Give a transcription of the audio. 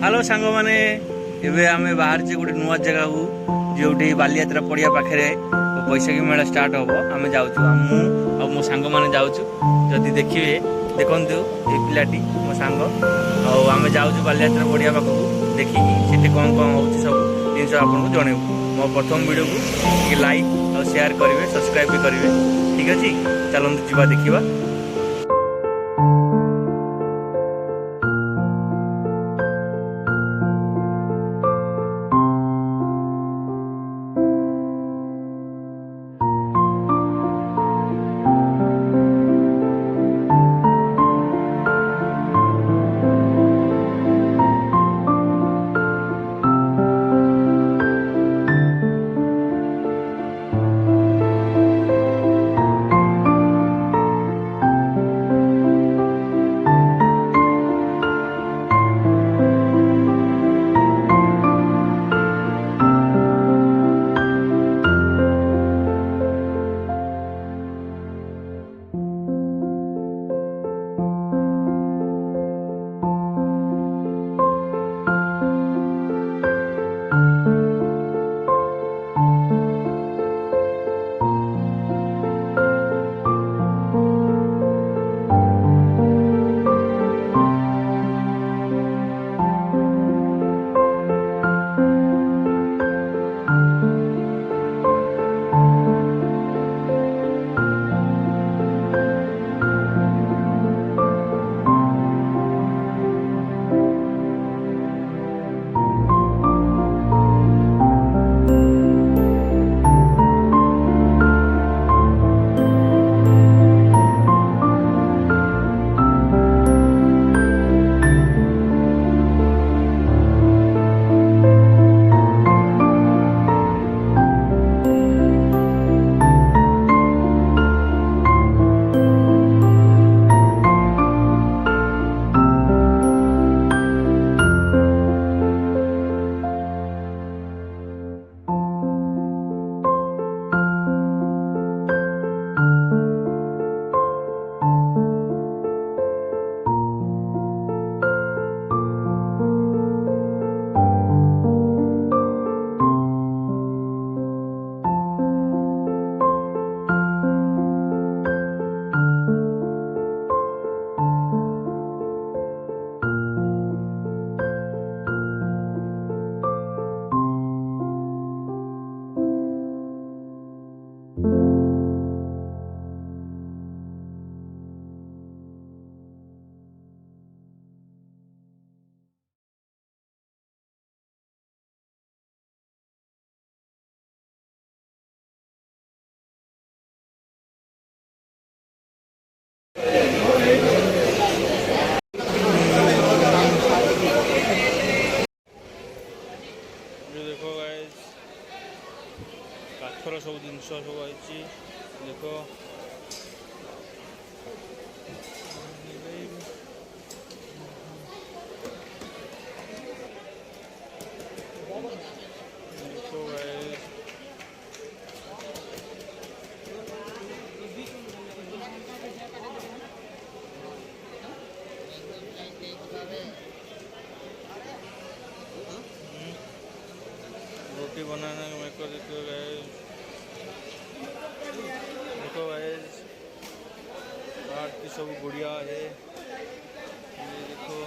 Hello सांग मैंने एबे आमे बाहर से गोटे नुआ जगह को जोटी बालीयात्रा पड़िया पाखे बैशाखी मेला स्टार्ट हम आम जाऊँ मो सांग मैंने जाऊँ जदि देखिए देखु ये पिलाटी मो सांग आम जाऊँ बालीयात्रा पड़िया पाखक देखिकी कौन कौन हो सब जिन आपको जनइबू मो प्रथम वीडियो को लाइक और शेयर करेंगे सब्सक्राइब भी करेंगे ठीक अच्छे चलते जावा देखा। देखो गाइस काठर सब जिन सब आई देख रोटी बनाने का मेकर देखो गाइस बाहर की सब गुड़िया है ये देखो।